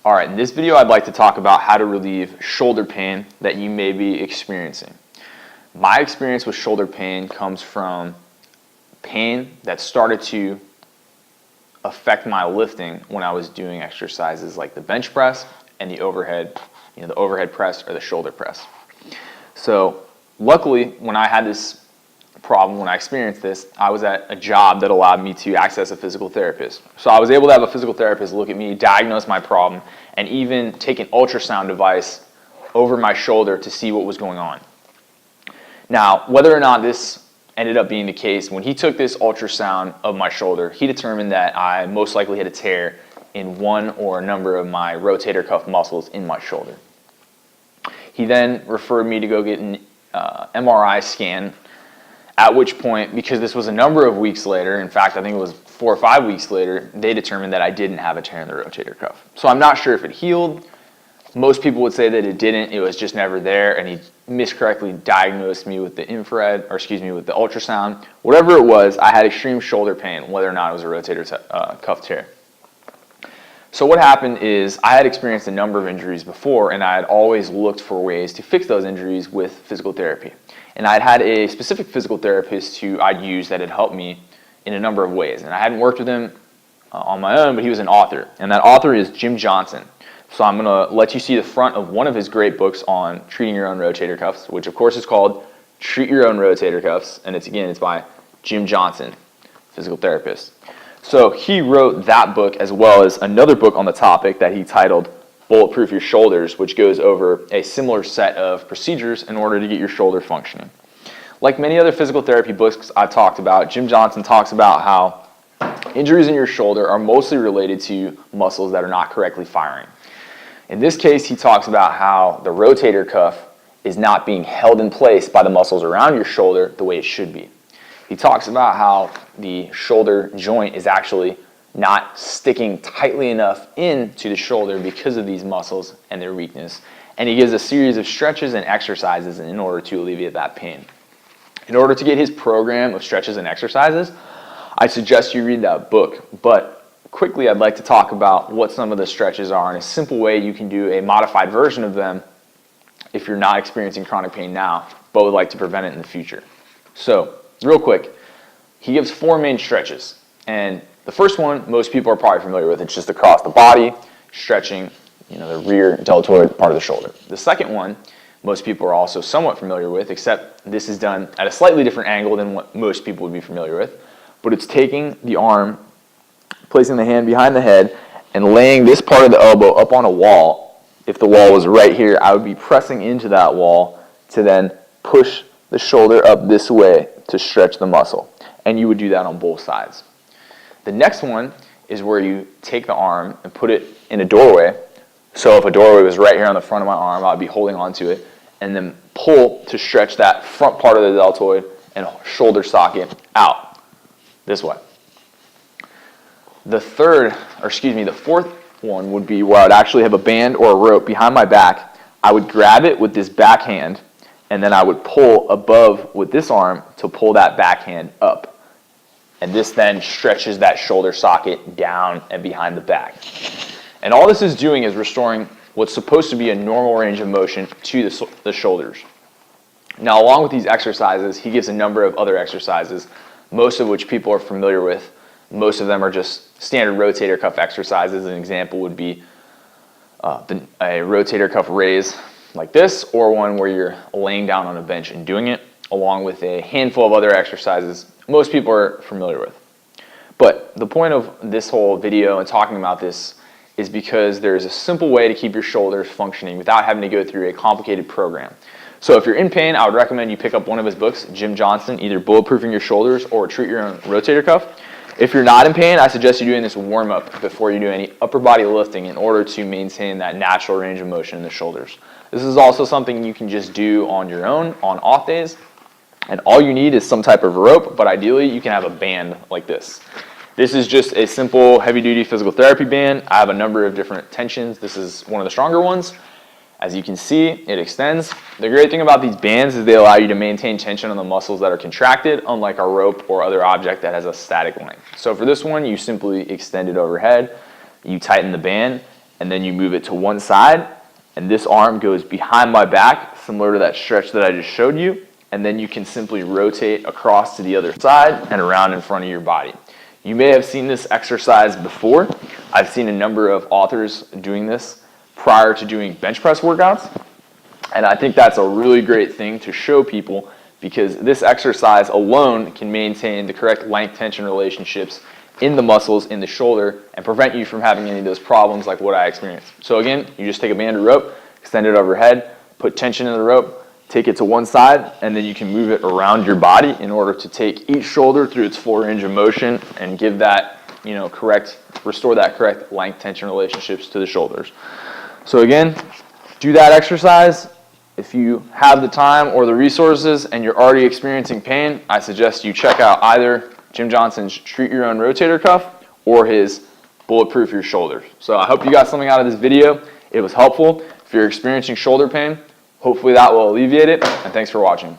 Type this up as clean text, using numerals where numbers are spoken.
All right, in this video I'd like to talk about how to relieve shoulder pain that you may be experiencing. My experience with shoulder pain comes from pain that started to affect my lifting when I was doing exercises like the bench press and the overhead, the overhead press or the shoulder press. So luckily, when I had this problem, when I experienced this, I was at a job that allowed me to access a physical therapist. So I was able to have a physical therapist look at me, diagnose my problem, and even take an ultrasound device over my shoulder to see what was going on. Now, whether or not this ended up being the case, when he took this ultrasound of my shoulder, he determined that I most likely had a tear in one or a number of my rotator cuff muscles in my shoulder. He then referred me to go get an MRI scan, at which point, because this was a number of weeks later, in fact, I think it was 4 or 5 weeks later, they determined that I didn't have a tear in the rotator cuff. So I'm not sure if it healed. Most people would say that it didn't, it was just never there, and he miscorrectly diagnosed me with the with the ultrasound. Whatever it was, I had extreme shoulder pain, whether or not it was a rotator cuff tear. So what happened is I had experienced a number of injuries before, and I had always looked for ways to fix those injuries with physical therapy. And I'd had a specific physical therapist who I'd used that had helped me in a number of ways. And I hadn't worked with him on my own, but he was an author. And that author is Jim Johnson. So I'm going to let you see the front of one of his great books on treating your own rotator cuffs, which of course is called Treat Your Own Rotator Cuffs. And it's by Jim Johnson, physical therapist. So he wrote that book as well as another book on the topic that he titled Bulletproof Your Shoulders, which goes over a similar set of procedures in order to get your shoulder functioning. Like many other physical therapy books I've talked about, Jim Johnson talks about how injuries in your shoulder are mostly related to muscles that are not correctly firing. In this case, he talks about how the rotator cuff is not being held in place by the muscles around your shoulder the way it should be. He talks about how the shoulder joint is actually not sticking tightly enough into the shoulder because of these muscles and their weakness. And he gives a series of stretches and exercises in order to alleviate that pain. In order to get his program of stretches and exercises, I suggest you read that book. But quickly, I'd like to talk about what some of the stretches are and a simple way you can do a modified version of them if you're not experiencing chronic pain now, but would like to prevent it in the future. So, real quick, he gives 4 main stretches. And the first one, most people are probably familiar with. It's just across the body, stretching, the rear deltoid part of the shoulder. The second one, most people are also somewhat familiar with, except this is done at a slightly different angle than what most people would be familiar with. But it's taking the arm, placing the hand behind the head, and laying this part of the elbow up on a wall. If the wall was right here, I would be pressing into that wall to then push the shoulder up this way to stretch the muscle. And you would do that on both sides. The next one is where you take the arm and put it in a doorway. So if a doorway was right here on the front of my arm, I'd be holding onto it and then pull to stretch that front part of the deltoid and shoulder socket out this way. The fourth one would be where I'd actually have a band or a rope behind my back. I would grab it with this back hand and then I would pull above with this arm to pull that backhand up. And this then stretches that shoulder socket down and behind the back. And all this is doing is restoring what's supposed to be a normal range of motion to the shoulders. Now, along with these exercises, he gives a number of other exercises, most of which people are familiar with. Most of them are just standard rotator cuff exercises. An example would be a rotator cuff raise like this, or one where you're laying down on a bench and doing it, along with a handful of other exercises most people are familiar with. But the point of this whole video and talking about this is because there's a simple way to keep your shoulders functioning without having to go through a complicated program. So if you're in pain, I would recommend you pick up one of his books, Jim Johnson, either Bulletproofing Your Shoulders or Treat Your Own Rotator Cuff. If you're not in pain, I suggest you doing this warm-up before you do any upper body lifting in order to maintain that natural range of motion in the shoulders. This is also something you can just do on your own on off days. And all you need is some type of rope, but ideally you can have a band like this. This is just a simple heavy-duty physical therapy band. I have a number of different tensions. This is one of the stronger ones. As you can see, it extends. The great thing about these bands is they allow you to maintain tension on the muscles that are contracted, unlike a rope or other object that has a static length. So for this one, you simply extend it overhead, you tighten the band, and then you move it to one side, and this arm goes behind my back, similar to that stretch that I just showed you, and then you can simply rotate across to the other side and around in front of your body. You may have seen this exercise before. I've seen a number of authors doing this prior to doing bench press workouts, and I think that's a really great thing to show people, because this exercise alone can maintain the correct length tension relationships in the muscles in the shoulder and prevent you from having any of those problems like what I experienced. So again, you just take a band of rope, extend it overhead, put tension in the rope, take it to one side, and then you can move it around your body in order to take each shoulder through its full range of motion and give that, restore that correct length tension relationships to the shoulders. So again, do that exercise. If you have the time or the resources and you're already experiencing pain, I suggest you check out either Jim Johnson's Treat Your Own Rotator Cuff or his Bulletproof Your Shoulders. So I hope you got something out of this video. It was helpful. If you're experiencing shoulder pain, hopefully that will alleviate it, and thanks for watching.